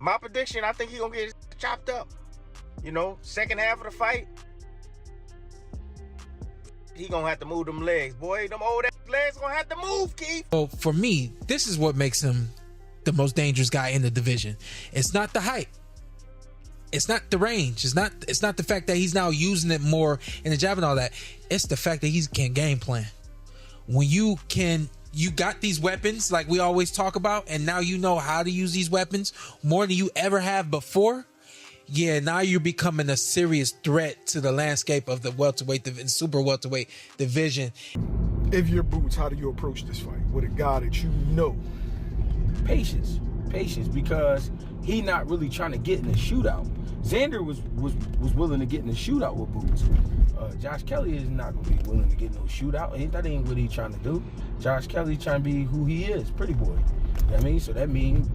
My prediction, I think he gonna get chopped up. You know, second half of the fight, he gonna have to move them legs. Boy, them old ass legs gonna have to move, Keith. So for me, this is what makes him the most dangerous guy in the division. It's not the height. It's not the range. It's not the fact that he's now using it more in the jab and all that. It's the fact that he can game plan. When you got these weapons like we always talk about, and now you know how to use these weapons more than you ever have before. Yeah, now you're becoming a serious threat to the landscape of the welterweight and super welterweight division. If you're Boots, how do you approach this fight with a guy that you know? Patience, because he not really trying to get in a shootout. Xander was willing to get in a shootout with Boots. Josh Kelly is not gonna be willing to get in no shootout. That ain't what he trying to do. Josh Kelly trying to be who he is, pretty boy. You know what I mean? So that means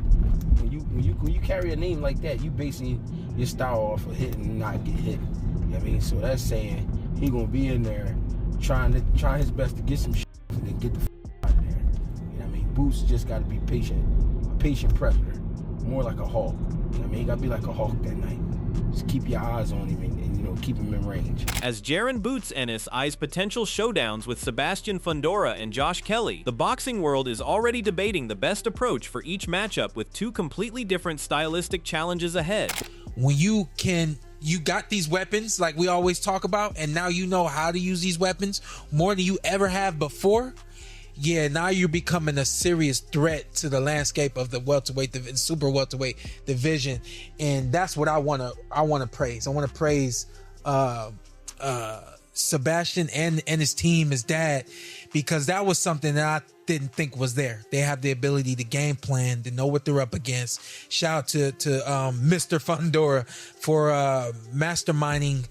when you carry a name like that, you basing your style off of hitting and not get hit. You know what I mean? So that's saying he gonna be in there trying his best to get some shit and then get the out of there. You know what I mean? Boots just gotta be patient, a patient predator, more like a hawk. You know what I mean? He gotta be like a hawk that night. Just keep your eyes on him and keep him in range. As Jaron Boots Ennis eyes potential showdowns with Sebastian Fundora and Josh Kelly, the boxing world is already debating the best approach for each matchup with two completely different stylistic challenges ahead. When you got these weapons like we always talk about, and now you know how to use these weapons more than you ever have before. Yeah, now you're becoming a serious threat to the landscape of the welterweight and super welterweight division, and that's what I want to praise. I want to praise Sebastian and his team, his dad, because that was something that I didn't think was there. They have the ability to game plan, to know what they're up against. Shout out to Mr. Fundora for masterminding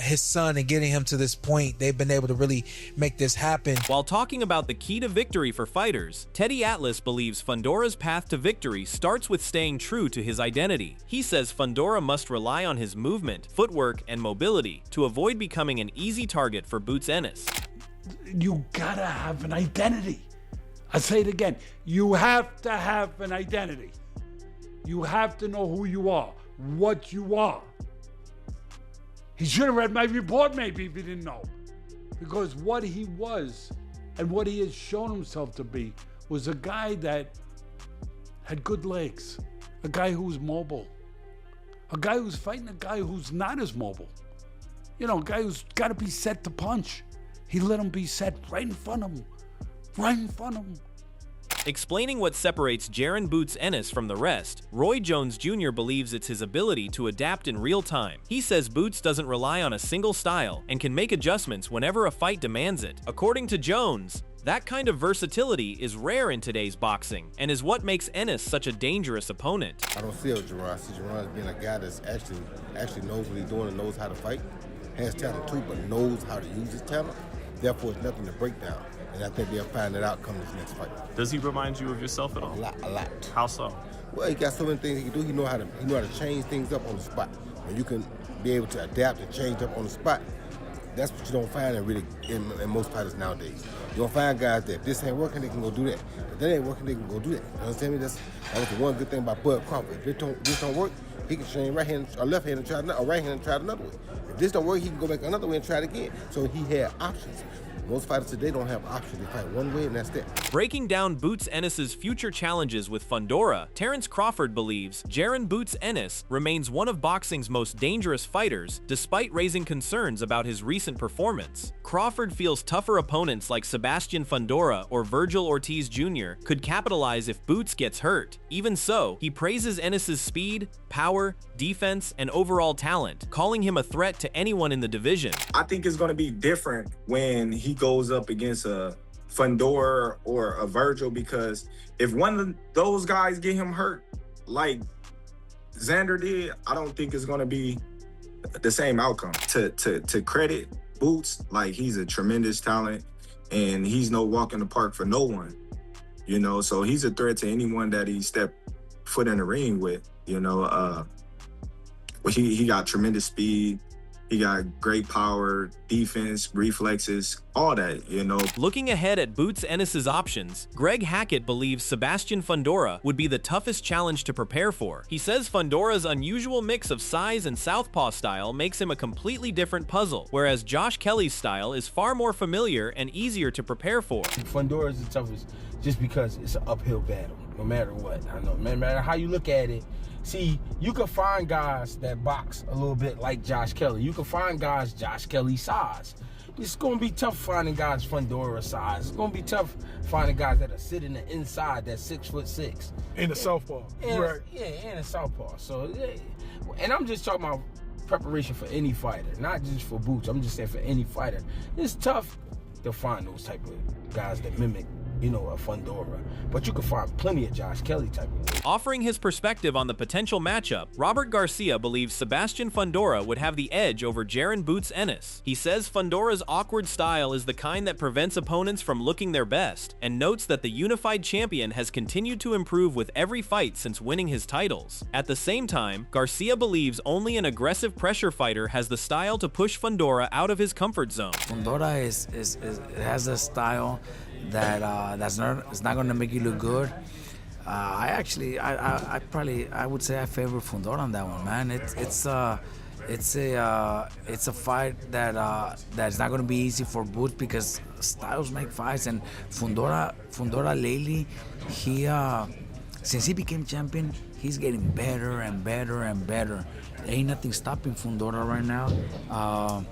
his son and getting him to this point. They've been able to really make this happen. While talking about the key to victory for fighters, Teddy Atlas believes Fundora's path to victory starts with staying true to his identity. He says Fundora must rely on his movement, footwork, and mobility to avoid becoming an easy target for Boots Ennis. You gotta have an identity. I say it again. You have to have an identity. You have to know who you are, what you are. He should have read my report maybe if he didn't know. Because what he was and what he has shown himself to be was a guy that had good legs, a guy who was mobile, a guy who's fighting a guy who's not as mobile. You know, a guy who's got to be set to punch. He let him be set right in front of him, right in front of him. Explaining what separates Jaron Boots Ennis from the rest, Roy Jones Jr. believes it's his ability to adapt in real time. He says Boots doesn't rely on a single style and can make adjustments whenever a fight demands it. According to Jones, that kind of versatility is rare in today's boxing and is what makes Ennis such a dangerous opponent. I don't see it with Jaron. I see Jaron as being a guy that's actually knows what he's doing and knows how to fight. Has talent too, but knows how to use his talent. Therefore, it's nothing to break down. And I think they'll find that out come this next fight. Does he remind you of yourself at all? A lot. How so? Well, he got so many things he can do. He know how to change things up on the spot. And you can be able to adapt and change up on the spot. That's what you don't find in most fighters nowadays. You don't find guys that if this ain't working, they can go do that. If that ain't working, they can go do that. You understand me? That was the one good thing about Bud Crawford. If this don't work, he can change right hand or left hand and try or right hand and try it another way. If this don't work, he can go back another way and try it again. So he had options. Most fighters today don't have options. They fight one way and that's it. Breaking down Boots Ennis's future challenges with Fundora, Terrence Crawford believes Jaron Boots Ennis remains one of boxing's most dangerous fighters despite raising concerns about his recent performance. Crawford feels tougher opponents like Sebastian Fundora or Vergil Ortiz Jr. could capitalize if Boots gets hurt. Even so, he praises Ennis's speed, power, defense, and overall talent, calling him a threat to anyone in the division. I think it's going to be different when he goes up against a Fundora or a Vergil, because if one of those guys get him hurt like Xander did, I don't think it's going to be the same outcome. To credit Boots, like, he's a tremendous talent and he's no walk in the park for no one, you know, so he's a threat to anyone that he stepped foot in the ring with, you know. He got tremendous speed, He got great power, defense, reflexes, all that, you know. Looking ahead at Boots Ennis's options, Greg Hackett believes Sebastian Fundora would be the toughest challenge to prepare for. He says Fundora's unusual mix of size and southpaw style makes him a completely different puzzle, whereas Josh Kelly's style is far more familiar and easier to prepare for. Fundora is the toughest just because it's an uphill battle, no matter what. I know, no matter how you look at it. See, you can find guys that box a little bit like Josh Kelly. You can find guys Josh Kelly size. It's going to be tough finding guys Fundora size. It's going to be tough finding guys that are sitting the inside that's 6'6". In the southpaw. Right. Yeah, and a southpaw. So, and I'm just talking about preparation for any fighter, not just for Boots. I'm just saying for any fighter. It's tough to find those type of guys that mimic, you know, a Fundora. But you can find plenty of Josh Kelly type of guys. Offering his perspective on the potential matchup, Robert Garcia believes Sebastian Fundora would have the edge over Jaron Boots Ennis. He says Fundora's awkward style is the kind that prevents opponents from looking their best, and notes that the unified champion has continued to improve with every fight since winning his titles. At the same time, Garcia believes only an aggressive pressure fighter has the style to push Fundora out of his comfort zone. Fundora has a style that it's not going to make you look good. I would say I favor Fundora on that one, man. It's a fight that's not going to be easy for Boots because styles make fights, and Fundora lately, since he became champion, he's getting better and better and better. There ain't nothing stopping Fundora right now.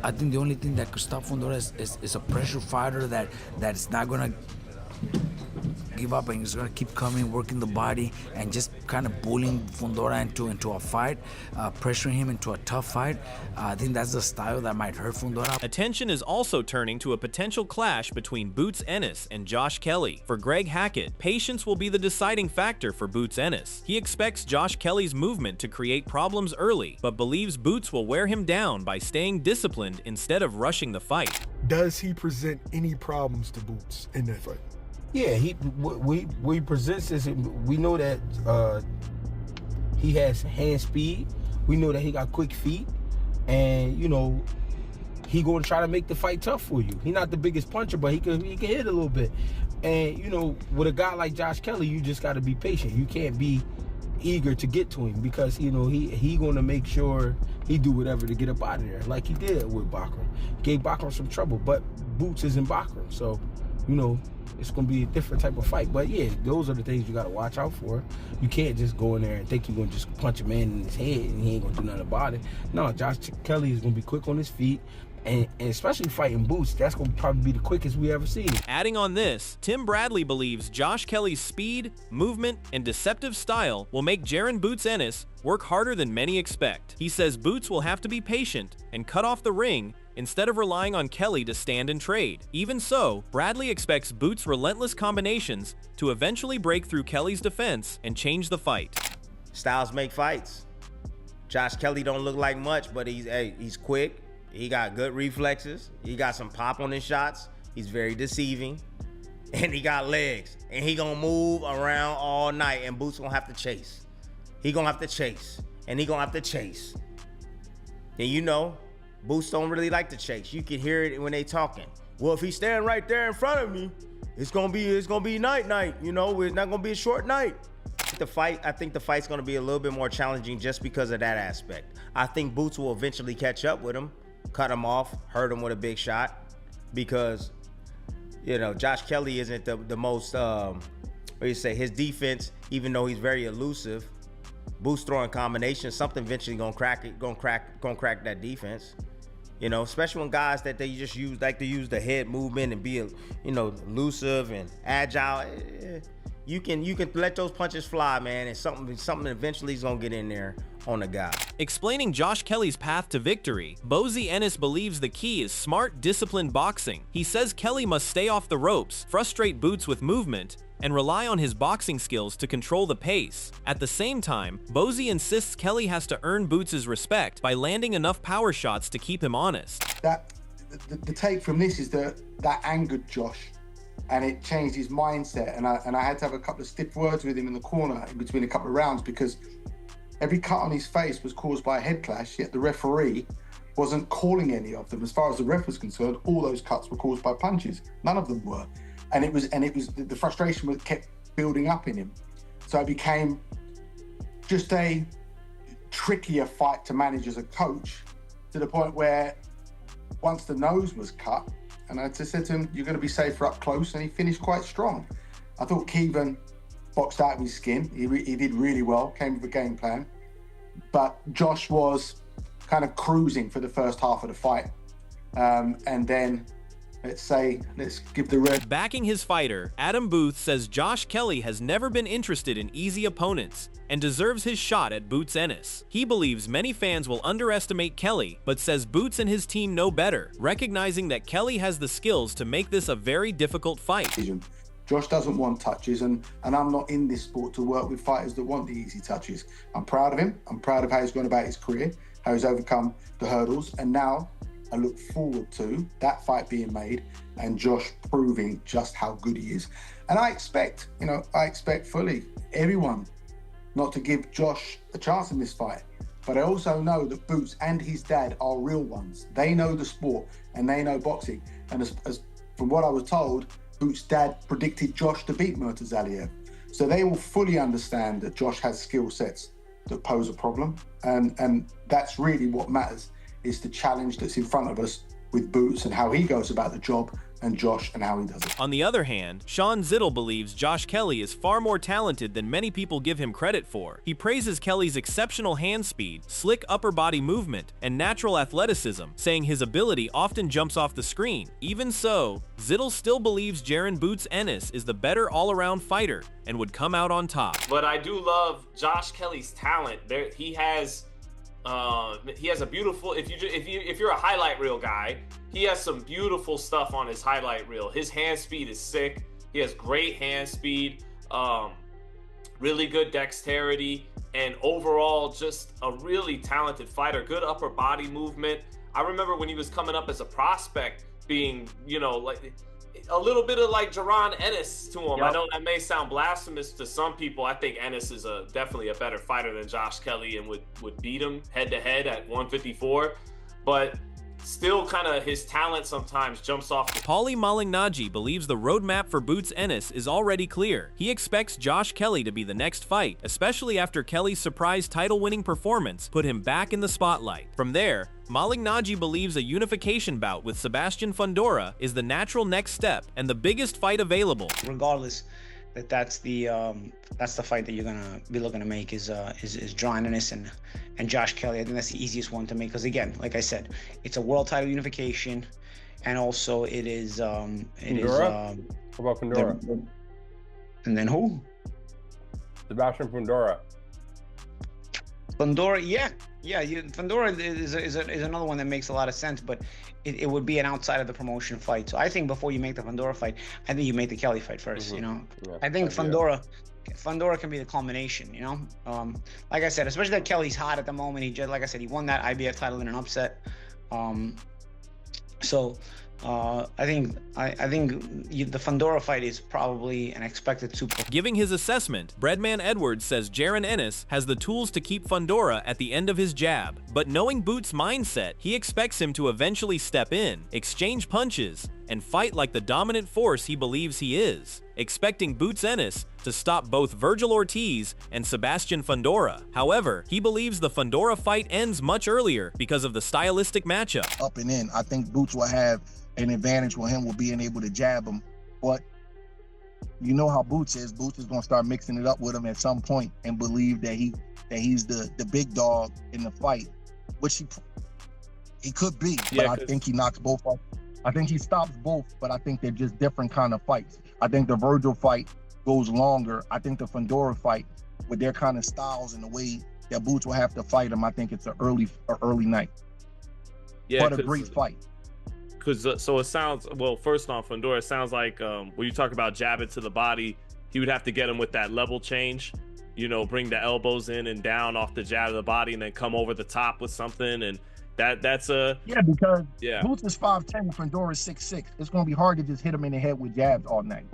I think the only thing that could stop Fundora is a pressure fighter that's not gonna give up and he's gonna keep coming, working the body, and just kind of bullying Fundora into a fight, pressuring him into a tough fight. I think that's the style that might hurt Fundora. Attention is also turning to a potential clash between Boots Ennis and Josh Kelly. For Greg Hackett, patience will be the deciding factor for Boots Ennis. He expects Josh Kelly's movement to create problems early, but believes Boots will wear him down by staying disciplined instead of rushing the fight. Does he present any problems to Boots in that fight? Yeah, we presents this. We know that he has hand speed. We know that he got quick feet, and you know he going to try to make the fight tough for you. He's not the biggest puncher, but he can hit a little bit. And you know, with a guy like Josh Kelly, you just got to be patient. You can't be eager to get to him because you know he going to make sure he do whatever to get up out of there, like he did with Bakram. Gave Bakram some trouble, but Boots isn't Bakram, so you know. It's going to be a different type of fight. But yeah, those are the things you got to watch out for. You can't just go in there and think you're going to just punch a man in his head and he ain't going to do nothing about it. No, Josh Kelly is going to be quick on his feet. And especially fighting Boots, that's going to probably be the quickest we ever seen. Adding on this, Tim Bradley believes Josh Kelly's speed, movement, and deceptive style will make Jaron Boots Ennis work harder than many expect. He says Boots will have to be patient and cut off the ring instead of relying on Kelly to stand and trade. Even so, Bradley expects Boots' relentless combinations to eventually break through Kelly's defense and change the fight. Styles make fights. Josh Kelly don't look like much, but he's quick. He got good reflexes. He got some pop on his shots. He's very deceiving. And he got legs. And he gonna move around all night, and Boots gonna have to chase. He gonna have to chase. And he gonna have to chase. And you know, Boots don't really like to chase. You can hear it when they talking. Well, if he's standing right there in front of me, it's gonna be night. You know, it's not gonna be a short night. I think the fight's gonna be a little bit more challenging just because of that aspect. I think Boots will eventually catch up with him, cut him off, hurt him with a big shot, because you know Josh Kelly isn't the most. His defense, even though he's very elusive, Boots throwing combinations, something eventually gonna crack that defense. You know, especially when guys that they just like to use the head movement and be, you know, elusive and agile. You can let those punches fly, man, and something eventually is gonna get in there on a guy. Explaining Josh Kelly's path to victory, Boots Ennis believes the key is smart, disciplined boxing. He says Kelly must stay off the ropes, frustrate Boots with movement, and rely on his boxing skills to control the pace. At the same time, Bozy insists Kelly has to earn Boots' respect by landing enough power shots to keep him honest. The take from this is that angered Josh, and it changed his mindset. And I had to have a couple of stiff words with him in the corner in between a couple of rounds, because Every cut on his face was caused by a head clash, yet the referee wasn't calling any of them. As far as the ref was concerned, all those cuts were caused by punches. None of them were. And it was the frustration kept building up in him. So it became just a trickier fight to manage as a coach, to the point where once the nose was cut, and I just said to him, you're going to be safer up close, and he finished quite strong. I thought Kevin boxed out of his skin. He did really well, came with a game plan. But Josh was kind of cruising for the first half of the fight. And then, let's give the red. Backing his fighter, Adam Booth says Josh Kelly has never been interested in easy opponents and deserves his shot at Boots Ennis. He believes many fans will underestimate Kelly, but says Boots and his team know better, recognizing that Kelly has the skills to make this a very difficult fight. Josh doesn't want touches, and I'm not in this sport to work with fighters that want the easy touches. I'm proud of him. I'm proud of how he's gone about his career, how he's overcome the hurdles, and now I look forward to that fight being made and Josh proving just how good he is. And I expect fully everyone not to give Josh a chance in this fight. But I also know that Boots and his dad are real ones. They know the sport and they know boxing. And as from what I was told, Boots' dad predicted Josh to beat Murtazaliev. So they will fully understand that Josh has skill sets that pose a problem. And that's really what matters, is the challenge that's in front of us with Boots and how he goes about the job, and Josh and how he does it. On the other hand, Sean Zittel believes Josh Kelly is far more talented than many people give him credit for. He praises Kelly's exceptional hand speed, slick upper body movement, and natural athleticism, saying his ability often jumps off the screen. Even so, Zittel still believes Jaron Boots Ennis is the better all-around fighter and would come out on top. But I do love Josh Kelly's talent. He has a beautiful, if you're a highlight reel guy, he has some beautiful stuff on his highlight reel. His hand speed is sick. He has great hand speed, really good dexterity, and overall just a really talented fighter. Good upper body movement. I remember when he was coming up as a prospect, being, like a little bit of like Jaron Ennis to him. Yep. I know that may sound blasphemous to some people. I think Ennis is definitely a better fighter than Josh Kelly and would beat him head to head at 154. But still kind of his talent sometimes jumps off. Paulie Malignaggi believes the roadmap for Boots Ennis is already clear. He expects Josh Kelly to be the next fight, especially after Kelly's surprise title-winning performance put him back in the spotlight. From there, Malignaggi believes a unification bout with Sebastian Fundora is the natural next step and the biggest fight available. Regardless, that's the fight that you're gonna be looking to make is Jaron Ennis and Josh Kelly. I think that's the easiest one to make, because again, like I said, it's a world title unification, and also it is Fundora? What about Fundora? And then who? Sebastian Fundora. Fundora, yeah. Fundora is another one that makes a lot of sense, but it would be an outside of the promotion fight. So I think before you make the Fundora fight, I think you make the Kelly fight first. Yeah, I think Fundora can be the culmination. Like I said, especially that Kelly's hot at the moment. He just, like I said, he won that IBF title in an upset. I think the Fundora fight is probably an expected super. Giving his assessment, Breadman Edwards says Jaron Ennis has the tools to keep Fundora at the end of his jab, but knowing Boots' mindset, he expects him to eventually step in, exchange punches, and fight like the dominant force he believes he is, expecting Boots Ennis to stop both Vergil Ortiz and Sebastian Fundora. However, he believes the Fundora fight ends much earlier because of the stylistic matchup. Up and in, I think Boots will have an advantage with him with being able to jab him, but you know how Boots is. Boots is going to start mixing it up with him at some point and believe that he's the big dog in the fight, which he could be. But I think he knocks both off. I think he stops both, but I think they're just different kind of fights. I think the Vergil fight goes longer. I think the Fundora fight, with their kind of styles and the way that Boots will have to fight him, I think it's an early night. Yeah, but a great fight. So it sounds, well, first on Fundora, it sounds like when you talk about jabbing to the body, he would have to get him with that level change, bring the elbows in and down off the jab of the body and then come over the top with something. And that's because Boots is 5'10" and Fundora is 6'6". It's going to be hard to just hit him in the head with jabs all night.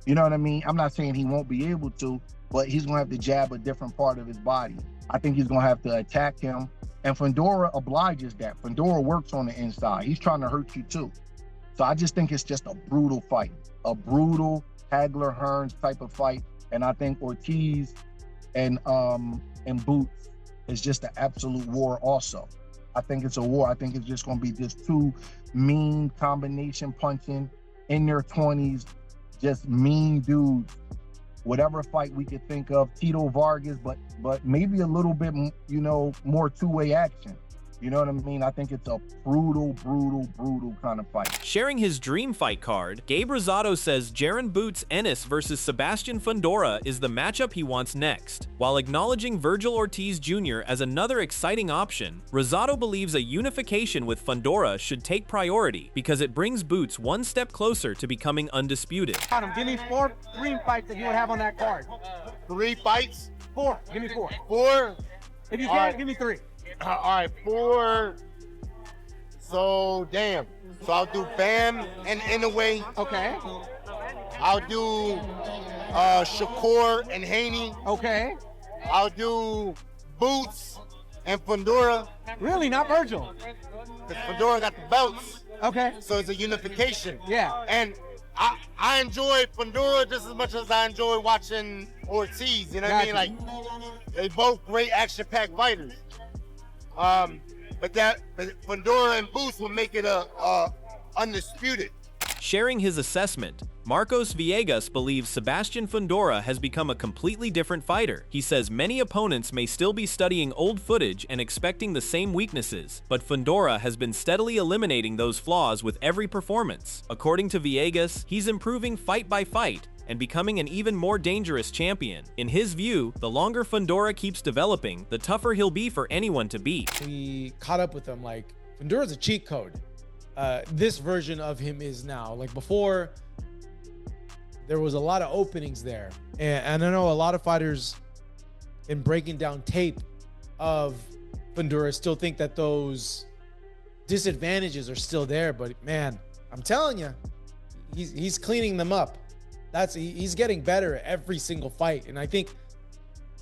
You know what I mean? I'm not saying he won't be able to, but he's going to have to jab a different part of his body I think he's gonna have to attack him. And Fundora obliges that. Fundora works on the inside. He's trying to hurt you too. So I just think it's just a brutal fight, a brutal Hagler-Hearns type of fight. And I think Ortiz and Boots is just an absolute war also. I think it's a war. I think it's just going to be just two mean combination punching in their 20s, just mean dudes. Whatever fight we could think of, Tito Vargas, but maybe a little bit, you know, more two-way action. You know what I mean? I think it's a brutal kind of fight. Sharing his dream fight card, Gabe Rosado says Jaron Boots Ennis versus Sebastian Fundora is the matchup he wants next. While acknowledging Vergil Ortiz Jr. as another exciting option, Rosado believes a unification with Fundora should take priority because it brings Boots one step closer to becoming undisputed. Give me 4 dream fights that you would have on that card. 3 fights? 4. Give me 4. 4? If you can't, give me 3. All right, 4. So, damn. So I'll do Bam and Inouye. Okay. I'll do Shakur and Haney. Okay. I'll do Boots and Fundora. Really? Not Vergil? Because Fundora got the belts. Okay. So it's a unification. Yeah. And I enjoy Fundora just as much as I enjoy watching Ortiz. You know what I mean? Like, they both great action-packed fighters. But Fundora and Boots will make it undisputed. Sharing his assessment, Marcos Villegas believes Sebastian Fundora has become a completely different fighter. He says many opponents may still be studying old footage and expecting the same weaknesses, but Fundora has been steadily eliminating those flaws with every performance. According to Villegas, he's improving fight by fight and becoming an even more dangerous champion. In his view, the longer Fundora keeps developing, the tougher he'll be for anyone to beat. We caught up with him. Like, Fundora's a cheat code. This version of him is now. Like, before, there was a lot of openings there. And I know a lot of fighters, in breaking down tape of Fundora, still think that those disadvantages are still there. But man, I'm telling you, he's cleaning them up. He's getting better every single fight. And I think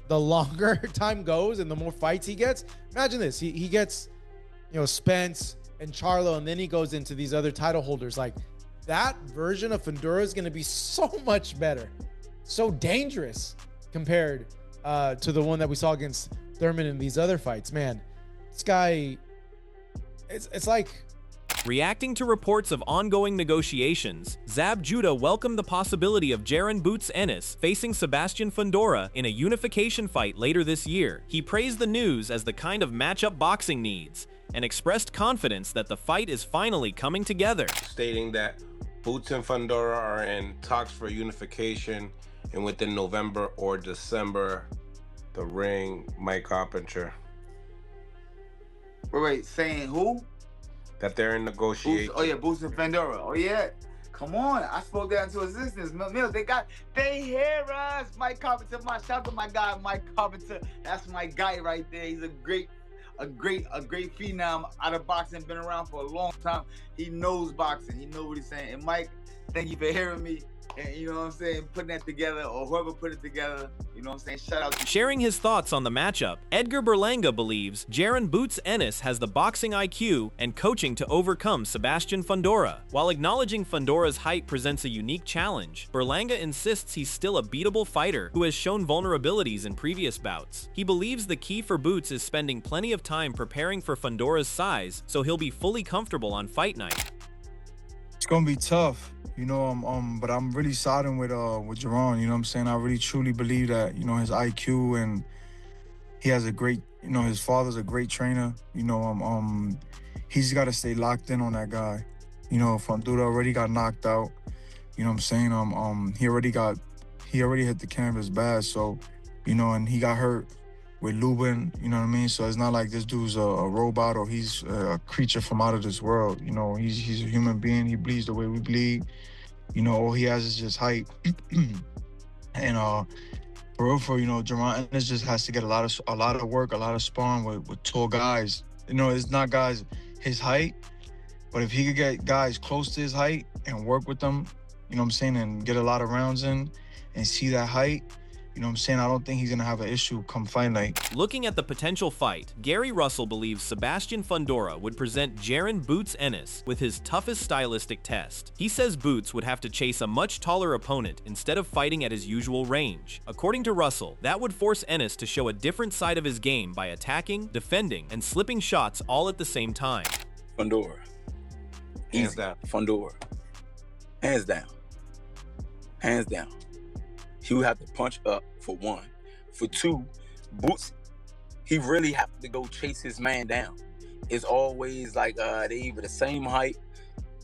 the longer time goes and the more fights he gets, imagine this, he gets, you know, Spence and Charlo, and then he goes into these other title holders. Like, that version of Fundora is going to be so much better, so dangerous compared to the one that we saw against Thurman in these other fights. Man, this guy, it's like... Reacting to reports of ongoing negotiations, Zab Judah welcomed the possibility of Jaron Boots Ennis facing Sebastian Fundora in a unification fight later this year. He praised the news as the kind of matchup boxing needs and expressed confidence that the fight is finally coming together. Stating that Boots and Fundora are in talks for unification, and within November or December, the ring, Mike Carpenter. Wait, saying who? That they're in negotiations. Boots, oh yeah, Boots and Fundora. Oh yeah. Come on, I spoke that into existence. Mills, they hear us. Mike Carpenter, shout out to my guy, Mike Carpenter. That's my guy right there. He's a great phenom out of boxing, been around for a long time. He knows boxing. He knows what he's saying. And Mike, thank you for hearing me. And you know what I'm saying, putting that together, or whoever put it together, you know what I'm saying, shout out to you. Sharing his thoughts on the matchup, Edgar Berlanga believes Jaron Boots Ennis has the boxing IQ and coaching to overcome Sebastian Fundora. While acknowledging Fundora's height presents a unique challenge, Berlanga insists he's still a beatable fighter who has shown vulnerabilities in previous bouts. He believes the key for Boots is spending plenty of time preparing for Fundora's size, so he'll be fully comfortable on fight night. It's gonna be tough. You know, but I'm really siding with Jaron, you know what I'm saying? I really truly believe that, you know, his IQ, and he has a great, you know, his father's a great trainer. You know, he's got to stay locked in on that guy. You know, Fundora already got knocked out. You know what I'm saying? He already hit the canvas bad, so, you know, and he got hurt with Lubin, you know what I mean? So it's not like this dude's a robot or he's a creature from out of this world. You know, he's a human being. He bleeds the way we bleed. You know, all he has is just height. And for real, you know, Jaron Ennis just has to get a lot of work, a lot of sparring with tall guys. You know, it's not guys his height, but if he could get guys close to his height and work with them, you know what I'm saying, and get a lot of rounds in and see that height, You know what I'm saying? I don't think he's gonna have an issue come fight night. Looking at the potential fight, Gary Russell believes Sebastian Fundora would present Jaron Boots Ennis with his toughest stylistic test. He says Boots would have to chase a much taller opponent instead of fighting at his usual range. According to Russell, that would force Ennis to show a different side of his game by attacking, defending, and slipping shots all at the same time. Fundora. Hands down. Fundora. Hands down. Hands down. He would have to punch up for one. For two, Boots, he really have to go chase his man down. It's always like they either the same height,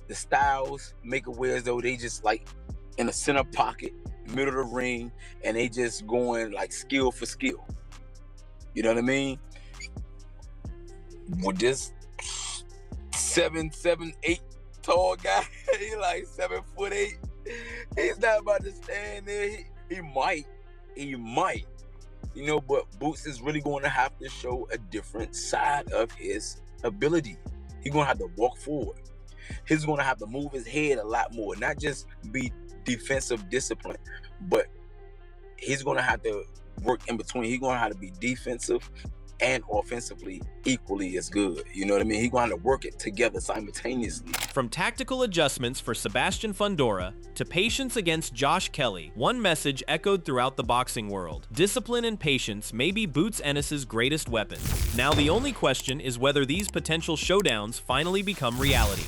the styles make it where as though they just like in the center pocket, middle of the ring, and they just going like skill for skill. You know what I mean? With this 7'8" tall guy, he like 7'8". He's not about to stand there. He might, you know, but Boots is really going to have to show a different side of his ability. He's going to have to walk forward. He's going to have to move his head a lot more, not just be defensive discipline, but he's going to have to work in between. He's going to have to be defensive and offensively equally as good. You know what I mean? He's going to work it together simultaneously. From tactical adjustments for Sebastian Fundora to patience against Josh Kelly, one message echoed throughout the boxing world: discipline and patience may be Boots Ennis's greatest weapon. Now the only question is whether these potential showdowns finally become reality.